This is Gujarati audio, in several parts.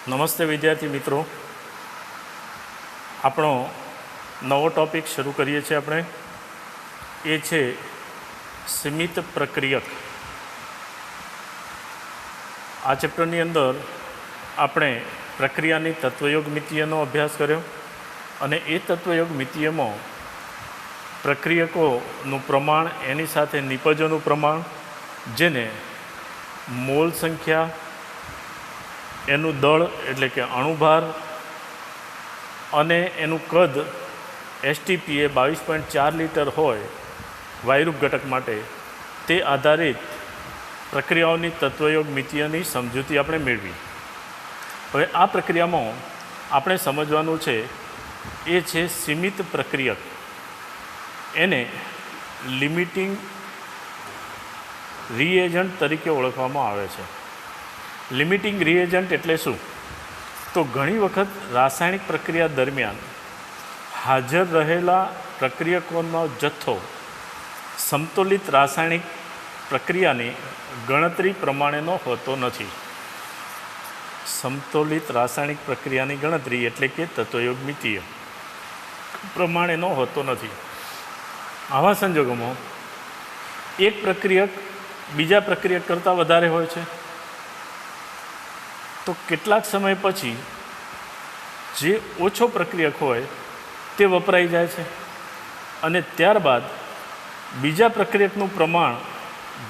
નમસ્તે વિદ્યાર્થી મિત્રો, આપણો નવો ટૉપિક શરૂ કરીએ છીએ. આપણે એ છે સીમિત પ્રક્રિયક. આ ચેપ્ટરની અંદર આપણે પ્રક્રિયાની તત્વયોગ મિતિયનો અભ્યાસ કર્યો અને એ તત્વયોગ મિતિયમાં પ્રક્રિયકોનું પ્રમાણ, એની સાથે નિપજોનું પ્રમાણ, જેને મોલ સંખ્યા, એનું દળ એટલે કે અણુભાર અને એનું કદ STP એ 22.4 લિટર હોય વાયુરૂપ ઘટક માટે, તે આધારિત પ્રક્રિયાઓની તત્વયોગ મિતિયની સમજૂતી આપણે મેળવી. હવે આ પ્રક્રિયામાં આપણે સમજવાનું છે એ છે સીમિત પ્રક્રિયક. એને લિમિટિંગ રિએજન્ટ તરીકે ઓળખવામાં આવે છે. લિમિટિંગ રિએજન્ટ એટલે શું? તો ઘણી વખત રાસાયણિક પ્રક્રિયા દરમિયાન હાજર રહેલા પ્રક્રિયકોનો જથ્થો સમતોલિત રાસાયણિક પ્રક્રિયાની ગણતરી પ્રમાણેનો હોતો નથી. સમતોલિત રાસાયણિક પ્રક્રિયાની ગણતરી એટલે કે તત્વયોગ મિતિય પ્રમાણેનો હોતો નથી. આવા સંજોગોમાં એક પ્રક્રિયક બીજા પ્રક્રિયક કરતાં વધારે હોય છે, તો કેટલાક સમય પછી જે ઓછો પ્રક્રિયક હોય તે વપરાઈ જાય છે અને ત્યારબાદ બીજા પ્રક્રિયકનું પ્રમાણ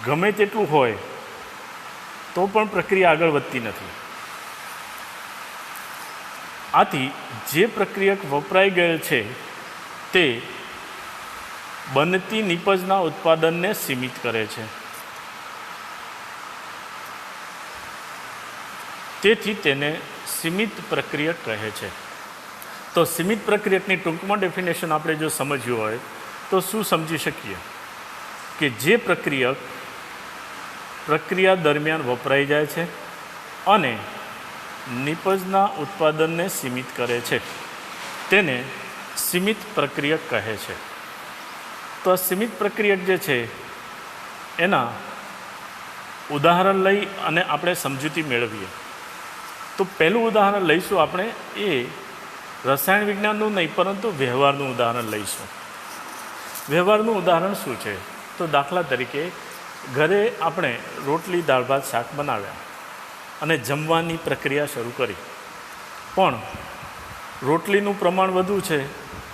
ગમે તેટલું હોય તો પણ પ્રક્રિયા આગળ વધતી નથી. આથી જે પ્રક્રિયક વપરાઈ ગયેલ છે તે બનતી નિપજના ઉત્પાદનને સીમિત કરે છે. તેથી તેને સીમિત પ્રક્રિયક કહે છે. તો સીમિત પ્રક્રિયકની ટૂંકમાં ડેફિનેશન આપણે જો સમજ્યું હોય તો શું સમજી શકીએ કે જે પ્રક્રિયક પ્રક્રિયા દરમિયાન વપરાઈ જાય છે અને નિપજના ઉત્પાદનને સીમિત કરે છે, તેને સીમિત પ્રક્રિયક કહે છે. તો આ સીમિત પ્રક્રિયક જે છે એના ઉદાહરણ લઈ અને આપણે સમજૂતી મેળવીએ. તો પહેલું ઉદાહરણ લઈશું આપણે, એ રસાયણ વિજ્ઞાનનું નહીં પરંતુ વ્યવહારનું ઉદાહરણ લઈશું. વ્યવહારનું ઉદાહરણ શું છે? તો દાખલા તરીકે ઘરે આપણે રોટલી, દાળ ભાત, શાક બનાવ્યા અને જમવાની પ્રક્રિયા શરૂ કરી, પણ રોટલીનું પ્રમાણ વધુ છે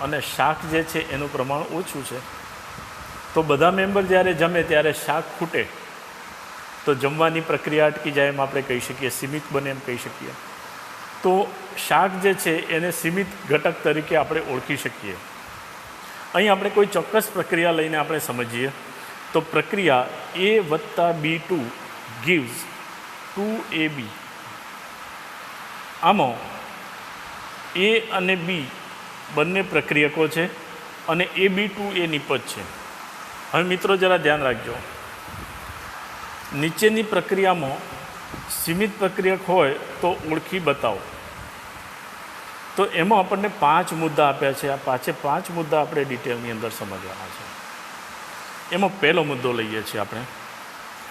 અને શાક જે છે એનું પ્રમાણ ઓછું છે. તો બધા મેમ્બર જ્યારે જમે ત્યારે શાક ખૂટે તો જમવાની પ્રક્રિયા અટકી જાય, એમ આપણે કહી શકીએ, સીમિત બને એમ કહી શકીએ. તો શાક જે છે એને સીમિત ઘટક તરીકે આપણે ઓળખી શકીએ. અહીં આપણે કોઈ ચોક્કસ પ્રક્રિયા લઈને આપણે સમજીએ તો પ્રક્રિયા A + B2 gives 2AB. આમાં A અને B બંને પ્રક્રિયકો છે અને AB2 એ નિપજ છે. હવે મિત્રો જરા ધ્યાન રાખજો, નીચેની પ્રક્રિયામાં સીમિત પ્રક્રિયક હોય તો ઓળખી બતાવો. તો એમાં આપણને 5 મુદ્દા આપ્યા છે. આ 5 મુદ્દા આપણે ડિટેલની અંદર સમજવાના છે. એમાં પહેલો મુદ્દો લઈએ છીએ આપણે.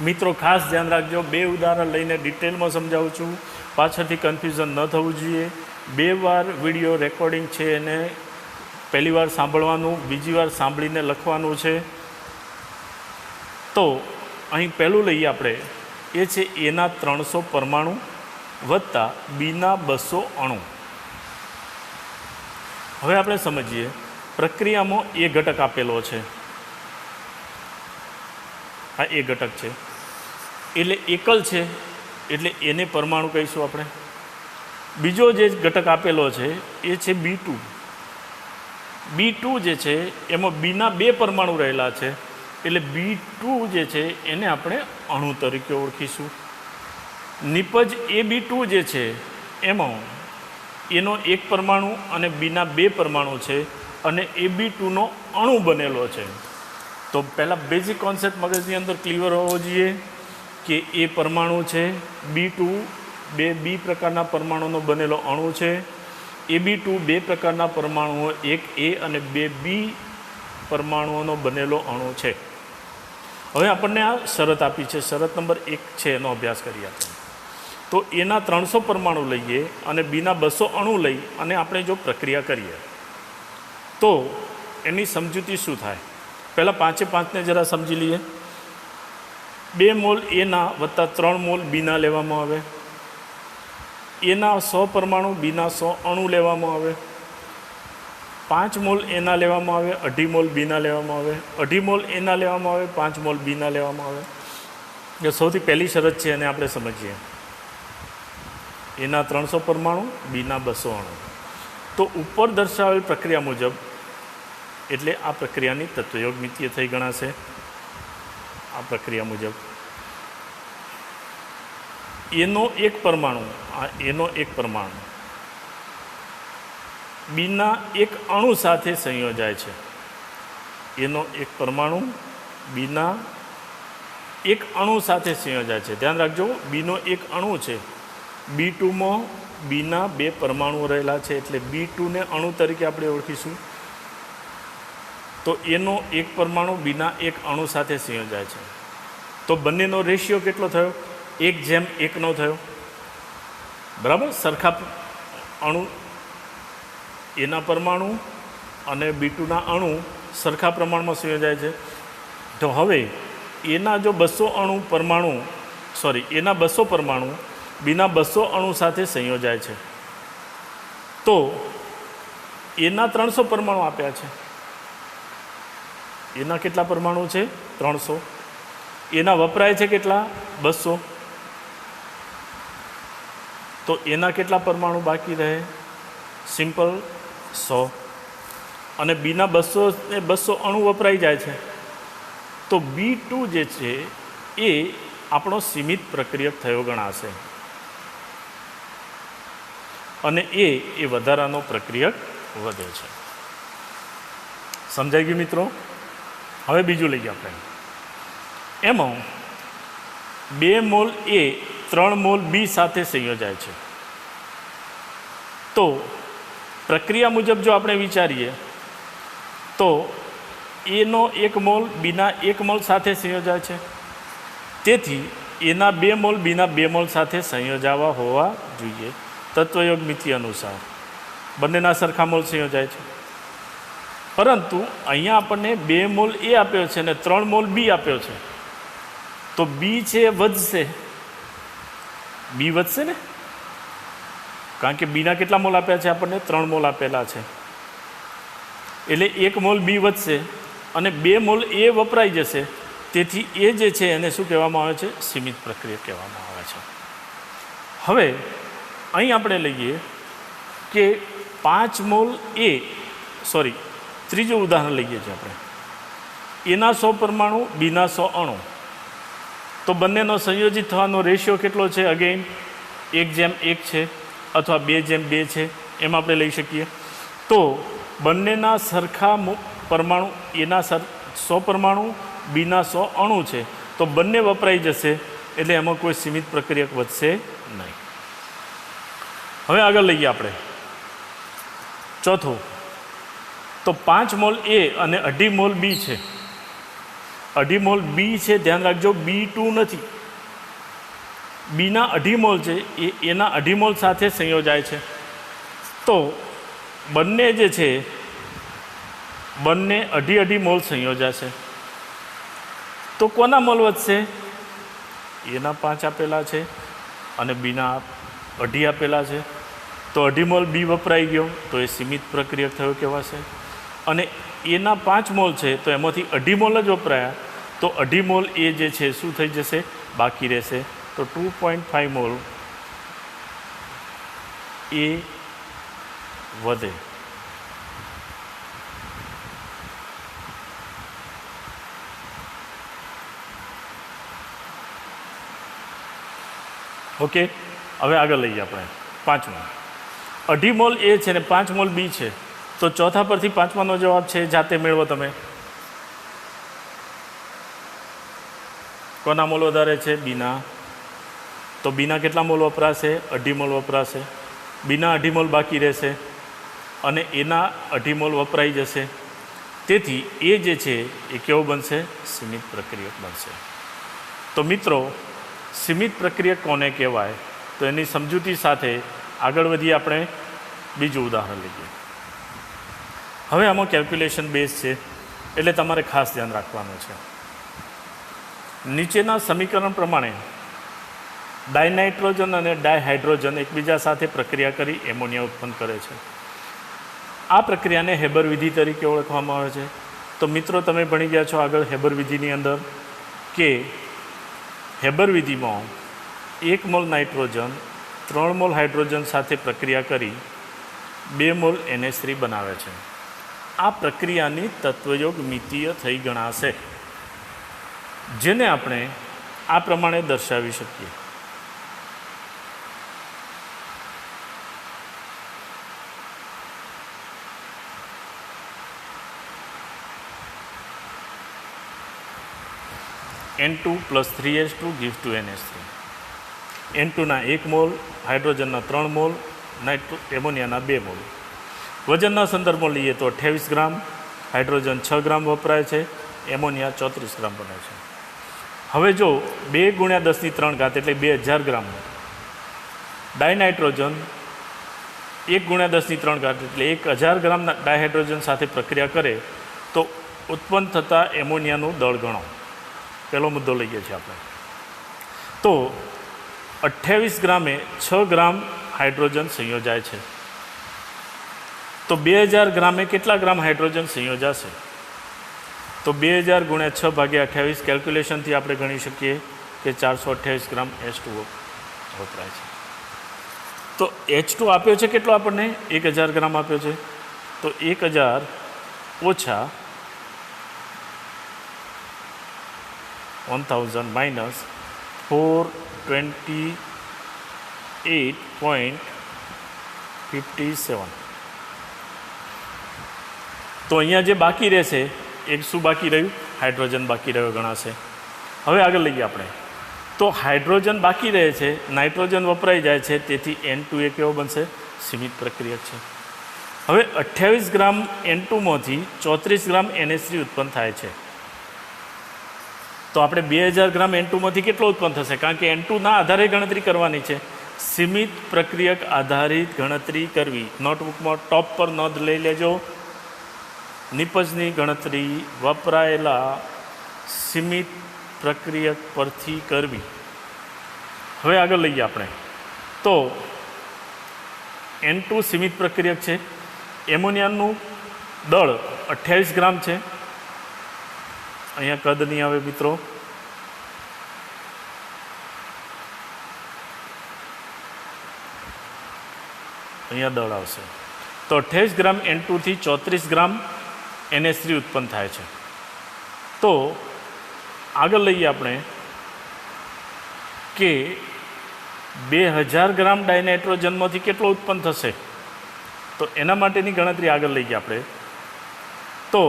મિત્રો ખાસ ધ્યાન રાખજો, 2 ઉદાહરણ લઈને ડિટેલમાં સમજાવું છું, પાછળથી કન્ફ્યુઝન ન થવું જોઈએ. 2 વાર વિડીયો રેકોર્ડિંગ છે એને પહેલી વાર સાંભળવાનું, બીજી વાર સાંભળીને લખવાનું છે. તો અહીં પહેલું લઈએ આપણે, એ છે એના 300 પરમાણુ વત્તા બીના 200 અણુ. હવે આપણે સમજીએ, પ્રક્રિયામાં એ ઘટક આપેલો છે. આ એ ઘટક છે એટલે એકલ છે, એટલે એને પરમાણુ કહીશું આપણે. બીજો જે ઘટક આપેલો છે એ છે B2. B2 જે છે એમાં બીના 2 પરમાણુ રહેલા છે, એટલે B2 જે છે એને આપણે અણુ તરીકે ઓળખીશું. નિપજ AB2 જે છે એમાં એનો 1 પરમાણુ અને બીના 2 પરમાણુ છે અને AB2નો અણુ બનેલો છે. તો પહેલાં બેઝિક કોન્સેપ્ટ મગજની અંદર ક્લિયર હોવો જોઈએ કે એ પરમાણુ છે, B2 2 B પ્રકારના પરમાણુનો બનેલો અણુ છે, AB2 2 પ્રકારના પરમાણુઓ, 1 A અને 2 B પરમાણુઓનો બનેલો અણુ છે. હવે આપણને આ શરત આપી છે, શરત નંબર 1 છે, એનો અભ્યાસ કરીએ આપણે. તો એના 300 પરમાણુ લઈએ અને બીના 200 અણુ લઈ અને આપણે જો પ્રક્રિયા કરીએ તો એની સમજૂતી શું થાય? પહેલાં 5 જરા સમજી લઈએ. 2 મોલ એના વત્તા 3 મોલ બીના લેવામાં આવે. એના 100 પરમાણુ બીના 100 અણુ લેવામાં આવે. 5 મોલ એના લેવામાં આવે, 2.5 મોલ બીના લેવામાં આવે, 2.5 મોલ એના લેવામાં આવે, 5 મોલ બીના લેવામાં આવે. એ સૌથી પહેલી શરત છે અને આપણે સમજીએ. એના 300 પરમાણુ બીના 200 અણુ. તો ઉપર દર્શાવેલ પ્રક્રિયા મુજબ એટલે આ પ્રક્રિયાની તત્વયોગમિતીય થઈ ગણાશે. આ પ્રક્રિયા મુજબ એનો એક પરમાણુ બીના એક અણુ સાથે સંયોજાય છે. એનો એક પરમાણુ બીના એક અણુ સાથે સંયોજાય છે. ધ્યાન રાખજો, બીનો એક અણુ છે. B2માં બીના 2 પરમાણુ રહેલા છે એટલે B2ને અણુ તરીકે આપણે ઓળખીશું. તો એનો એક પરમાણુ બીના એક અણુ સાથે સંયોજાય છે. તો બંનેનો રેશિયો કેટલો થયો? 1:1 થયો. બરાબર? સરખા અણુ, એના પરમાણુ અને B2ના અણુ સરખા પ્રમાણમાં સંયોજાય છે. તો હવે એના જો 200 પરમાણુ બીના 200 અણુ સાથે સંયોજાય છે તો એના 300 પરમાણુ આપ્યા છે. એના કેટલા પરમાણુ છે? 300. એના વપરાય છે કેટલા? 200. તો એના કેટલા પરમાણુ બાકી રહે? સિમ્પલ 100. અને બીના 200 ને 200 અણુ વપરાઈ જાય છે તો B2 જે છે એ આપણો સીમિત પ્રક્રિયક થયો ગણાશે અને એ વધારાનો પ્રક્રિયક વધે છે. સમજાઈ ગયું મિત્રો? હવે બીજું લઈએ આપણે. એમાં 2 મોલ એ 3 મોલ બી સાથે સંયોજાય છે. તો પ્રક્રિયા મુજબ જો આપણે વિચારીએ તો એનો 1 મોલ બીના 1 મોલ સાથે સંયોજાય છે. તેથી એના 2 મોલ બીના 2 મોલ સાથે સંયોજાવા હોવા જોઈએ. તત્વયોગ મિતિ અનુસાર બંનેના સરખા મોલ સંયોજાય છે. પરંતુ અહીંયા આપણને 2 મોલ એ આપ્યો છે અને 3 મોલ બી આપ્યો છે. તો બી છે એ વધશે. બી વધશે ને, કારણ કે બીના કેટલા મોલ આપ્યા છે? આપણને 3 મોલ આપેલા છે. એટલે 1 મોલ બી વધશે અને 2 મોલ એ વપરાઈ જશે. તેથી એ જે છે એને શું કહેવામાં આવે છે? સીમિત પ્રક્રિયા કહેવામાં આવે છે. હવે અહીં આપણે લઈએ કે 5 મોલ ત્રીજું ઉદાહરણ લઈએ છીએ આપણે. એના 100 પરમાણુ બીના 100 અણુ. તો બંનેનો સંયોજિત થવાનો રેશિયો કેટલો છે? અગેઇન 1:1 છે અથવા 2:2 છે, એમ આપણે લઈ શકીએ. તો બંનેના સરખા પરમાણુ, એના 100 પરમાણુ બીના 100 અણુ છે તો બંને વપરાઈ જશે એટલે એમાં કોઈ સીમિત પ્રક્રિયક વધશે નહીં. હવે આગળ લઈએ આપણે ચોથું. તો 5 મોલ એ અને 2.5 મોલ બી છે. 2.5 મોલ બી છે, ધ્યાન રાખજો, B2 નથી. બીના 2.5 મોલ છે એ એના 2.5 મોલ સાથે સંયોજાય છે. તો બંને જે છે બંને 2.5 મોલ સંયોજાશે. તો કોના મોલ વધશે? એના 5 આપેલા છે અને બીના 2.5 આપેલા છે. તો 2.5 મોલ બી વપરાઈ ગયો તો એ સીમિત પ્રક્રિયક થયો કહેવાશે. અને એના 5 મોલ છે તો એમાંથી 2.5 મોલ જ વપરાયા તો 2.5 મોલ એ જે છે શું થઈ જશે? બાકી રહેશે. તો 2.5 મોલ એ વધે. ઓકે, હવે આગળ લઈએ આપણે 5મું. 2.5 મોલ એ છે ને 5 મોલ બી છે. તો ચોથા પરથી 5માનો જવાબ છે જાતે મેળવો તમે. કોના મોલ વધારે છે? બીના. તો બીના કેટલા મોલ વપરાશે? 2.5 મોલ વપરાશે. બીના 2.5 મોલ બાકી રહેશે અને એના 2.5 મોલ વપરાઈ જશે. તેથી એ જે છે એ કેવો બનશે? સીમિત પ્રક્રિયક બનશે. તો મિત્રો, સીમિત પ્રક્રિયક કોને કહેવાય તો એની સમજૂતી સાથે આગળ વધી આપણે બીજું ઉદાહરણ લઈએ. હવે આમાં કેલ્ક્યુલેશન બેઝ છે એટલે તમારે ખાસ ધ્યાન રાખવાનું છે. નીચેના સમીકરણ પ્રમાણે ડાયનાઇટ્રોજન અને ડાયહાઇડ્રોજન એકબીજા સાથે પ્રક્રિયા કરી એમોનિયા ઉત્પન્ન કરે છે. આ પ્રક્રિયાને હેબર વિધિ તરીકે ઓળખવામાં આવે છે. તો મિત્રો તમે ભણી ગયા છો આગળ હેબર વિધિની અંદર કે હેબર વિધિમાં 1 મોલ નાઇટ્રોજન 3 મોલ હાઇડ્રોજન સાથે પ્રક્રિયા કરી 2 મોલ NH3 બનાવે છે. આ પ્રક્રિયાની તત્વયોગ મિતીય થઈ ગણાશે, જેને આપણે આ પ્રમાણે દર્શાવી શકીએ. N2 + 3H2 gives to NH3. N2ના 1 મોલ, હાઇડ્રોજનના 3 મોલ, એમોનિયાના 2 મોલ. વજનના સંદર્ભમાં લઈએ તો 28 ગ્રામ, હાઇડ્રોજન 6 ગ્રામ વપરાય છે, એમોનિયા 34 ગ્રામ બને છે. હવે જો 2 × 10³ એટલે 2000 ગ્રામ ડાયનાઇટ્રોજન 1 × 10³ એટલે 1000 ગ્રામ ડાયહાઇડ્રોજન સાથે પ્રક્રિયા કરે તો ઉત્પન્ન થતા એમોનિયાનું દળ ગણો. પહેલો મુદ્દો લઈએ છીએ આપણે. તો 28 ગ્રામે 6 ગ્રામ હાઇડ્રોજન સંયોજાય છે. તો 2000 ગ્રામે કેટલા ગ્રામ હાઇડ્રોજન સંયોજાશે? તો 2000 × 6/28 કેલ્ક્યુલેશનથી આપણે ગણી શકીએ કે 428 ગ્રામ H2O વપરાય છે. તો H2 આપ્યો છે કેટલો આપણને? 1000 ગ્રામ આપ્યો છે. તો 1000 ઓછા 1000 - 428.57. તો અહીંયા જે બાકી રહેશે એક શું બાકી રહ્યું? હાઇડ્રોજન બાકી રહ્યો ગણાશે. હવે આગળ લઈએ આપણે. તો હાઇડ્રોજન બાકી રહે છે, નાઇટ્રોજન વપરાઈ જાય છે, તેથી N2 એ કેવો બનશે? સીમિત પ્રક્રિયક છે. હવે 28 ગ્રામ N2માંથી 34 ગ્રામ NH3 ઉત્પન્ન થાય છે. તો આપણે 2000 ગ્રામ N2માંથી કેટલો ઉત્પન્ન થશે? કારણ કે N2ના આધારે ગણતરી કરવાની છે. સીમિત પ્રક્રિયક આધારિત ગણતરી કરવી. નોટબુકમાં ટોપ પર નોંધ લઈ લેજો. નિપજની ગણતરી વપરાયેલા સીમિત પ્રક્રિયક પરથી કરવી. હવે આગળ લઈએ આપણે. તો N2 સીમિત પ્રક્રિયક છે. એમોનિયાનું દળ 28 ગ્રામ છે. અહીંયા કદ નહીં આવે મિત્રો. અહીંયા દળ આવશે. તો 28 ગ્રામ N2 થી 34 ગ્રામ NH3 ઉત્પન્ન થાય છે. તો આગળ લઈએ આપણે કે 2000 ગ્રામ ડાયનાઇટ્રોજનમાંથી કેટલો ઉત્પન્ન થશે? તો એના માટેની ગણતરી આગળ લઈએ આપણે. તો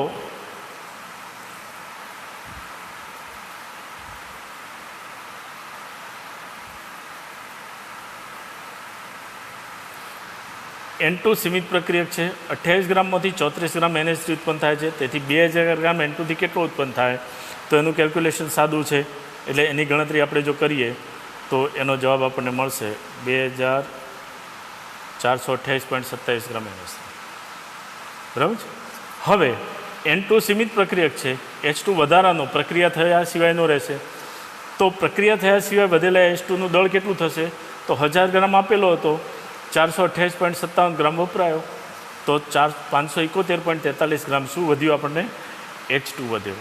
N2 સીમિત પ્રક્રિયક છે. 28 ગ્રામમાંથી 34 ગ્રામ NH3 ઉત્પન્ન થાય છે. તેથી 2000 ગ્રામ N2 થી કેટલો ઉત્પન્ન થાય? તો એનું કેલ્ક્યુલેશન સાદું છે. એટલે એની ગણતરી આપણે જો કરીએ તો એનો જવાબ આપણને મળશે 2428.27 ગ્રામ NH3. બરાબર છે. હવે N2 સીમિત પ્રક્રિયક છે. H2 વધારાનો પ્રક્રિયા થયા સિવાયનો રહેશે. તો પ્રક્રિયા થયા સિવાય વધેલા H2નું દળ કેટલું થશે? તો 1000 ગ્રામ આપેલો હતો, 428.57 ગ્રામ વપરાયો, તો 571.43 ગ્રામ શું વધ્યું આપણને? H2 વધ્યો.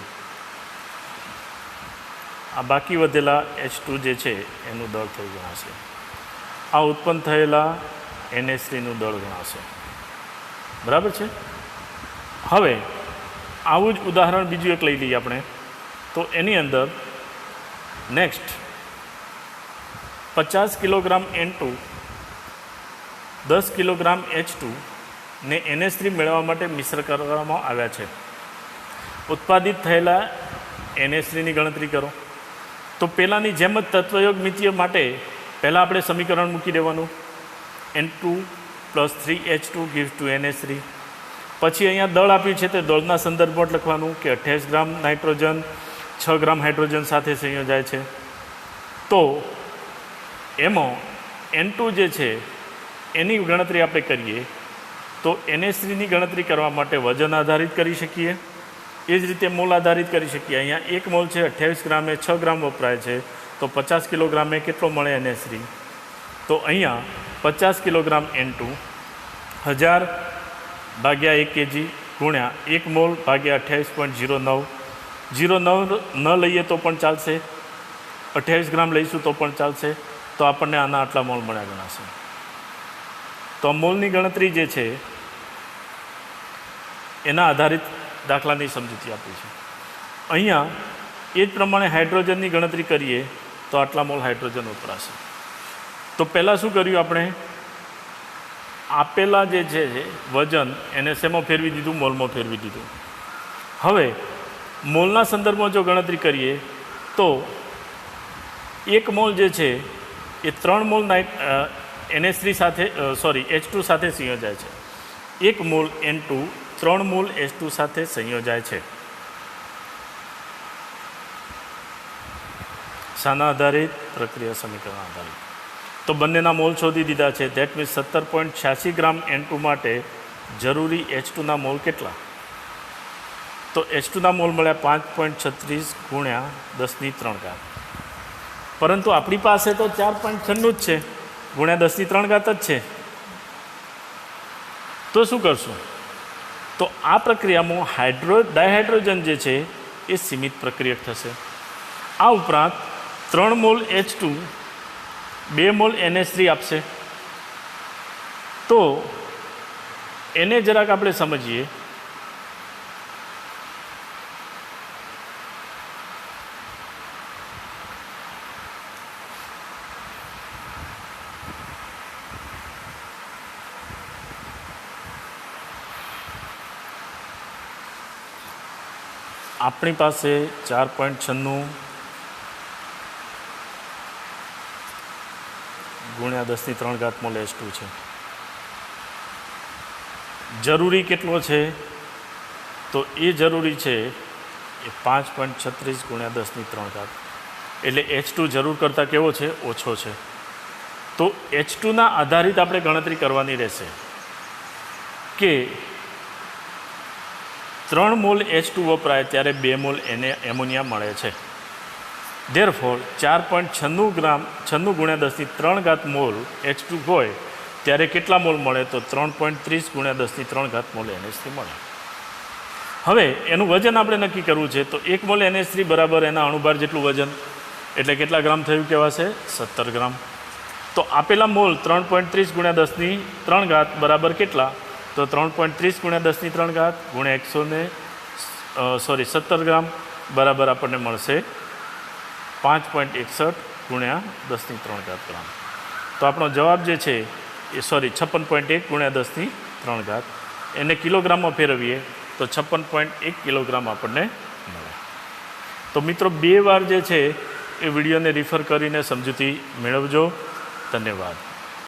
આ બાકી વધેલા H2 જે છે એનું દળ થઈ ગણાશે. આ ઉત્પન્ન થયેલા NH3નું દળ ગણાશે. બરાબર છે. હવે આવું જ ઉદાહરણ બીજું એક લઈ લઈએ આપણે. તો એની અંદર next 50 kilogram N2 10 kilogram H2 ને NH3 મેળવવા માટે મિશ્ર કરવામાં આવ્યા છે. ઉત્પાદિત થયેલા NH3ની ગણતરી કરો. તો પહેલાંની જેમ જ તત્વયોગ મિતીય માટે પહેલાં આપણે સમીકરણ મૂકી દેવાનું. N2 + 3H2 gives to NH3. પછી અહીંયા દળ આપ્યું છે તે દળના સંદર્ભમાં લખવાનું કે 28 ગ્રામ નાઇટ્રોજન 6 ગ્રામ હાઇડ્રોજન સાથે સંયોજાય છે. તો એમાં N2 જે છે એની ગણતરી આપણે કરીએ તો NH3ની ગણતરી કરવા માટે વજન આધારિત કરી શકીએ, એ જ રીતે મોલ આધારિત કરી શકીએ. અહીંયા 1 મોલ છે 28 ગ્રામે 6 ગ્રામ વપરાય છે, તો 50 કિલોગ્રામે કેટલો મળે NH3? તો અહીંયા 50 કિલોગ્રામ N2 1000 ભાગ્યા 1 kg ગુણ્યા 1 મોલ ભાગ્યા 28.09, 0.9 ન લઈએ તો પણ ચાલશે, 28 ગ્રામ લઈશું તો પણ ચાલશે. તો આપણને આના આટલા મોલ મળ્યા ગણાશે. તો મોલની ગણતરી જે છે એના આધારિત દાખલાની સમજૂતી આપી છે. અહીંયા એ જ પ્રમાણે હાઇડ્રોજનની ગણતરી કરીએ તો આટલા મોલ હાઇડ્રોજન વપરાશે. તો પહેલાં શું કર્યું આપણે? આપેલા જે છે વજન એને શેમાં ફેરવી દીધું? મોલમાં ફેરવી દીધું. હવે મોલના સંદર્ભમાં જો ગણતરી કરીએ તો 1 મોલ જે છે એ 3 મોલ NH3 સાથે H2 સાથે સંયોજાય છે. 1 મોલ N2 3 મોલ H2 સાથે સંયોજાય છે. શાના આધારિત? પ્રક્રિયા સમીકરણ આધારિત. તો બંનેના મોલ શોધી દીધા છે. ધેટ મીન્સ 17.86 ગ્રામ N2 માટે જરૂરી H2ના મોલ કેટલા? તો H2ના મોલ મળ્યા 5.36 ગુણ્યા 10⁻³ પરંતુ આપણી પાસે તો 4.96 જ છે, ગુણ્યા 10⁻³ જ છે. તો શું કરશું? તો આ પ્રક્રિયામાં ડાયહાઇડ્રોજન જે છે એ સીમિત પ્રક્રિયક થશે. આ ઉપરાંત 3 મોલ H2 2 મોલ NH3 આપશે. તો એને જરાક આપણે સમજીએ. આપણી પાસે 4.96 ગુણ્યા 10⁻³ મોલ H2 છે. જરૂરી કેટલો છે? તો એ જરૂરી છે એ 5.36 ગુણ્યા 10⁻³ એટલે H2 જરૂર કરતાં કેવો છે? ઓછો છે. તો H2ના આધારિત આપણે ગણતરી કરવાની રહેશે કે 3 મોલ H2 વપરાય ત્યારે 2 મોલ એમોનિયા મળે છે. ધેરફોર 4.96 ગ્રામ 96 ગુણ્યા 10⁻³ મોલ H2 હોય ત્યારે કેટલા મોલ મળે? તો 3.30 ગુણ્યા 10⁻³ મોલ NH3 મળે. હવે એનું વજન આપણે નક્કી કરવું છે. તો 1 મોલ NH3 બરાબર એના અણુભાર જેટલું વજન, એટલે કેટલા ગ્રામ થયું કહેવાશે? 17 ગ્રામ. તો આપેલા મોલ 3.30 ગુણ્યા 10⁻³ બરાબર કેટલા? તો 3.30 ગુણ્યા 10⁻³ ગુણ્યા 17 ગ્રામ બરાબર આપણને મળશે 5.61 ગુણ્યા 10⁻³ ગ્રામ. તો આપણો જવાબ જે છે એ 56.1 ગુણ્યા 10⁻³, એને કિલોગ્રામમાં ફેરવીએ તો 56.1 કિલોગ્રામ આપણને મળે. તો મિત્રો 2 વાર જે છે એ વિડીયોને રિફર કરીને સમજૂતી મેળવજો. ધન્યવાદ.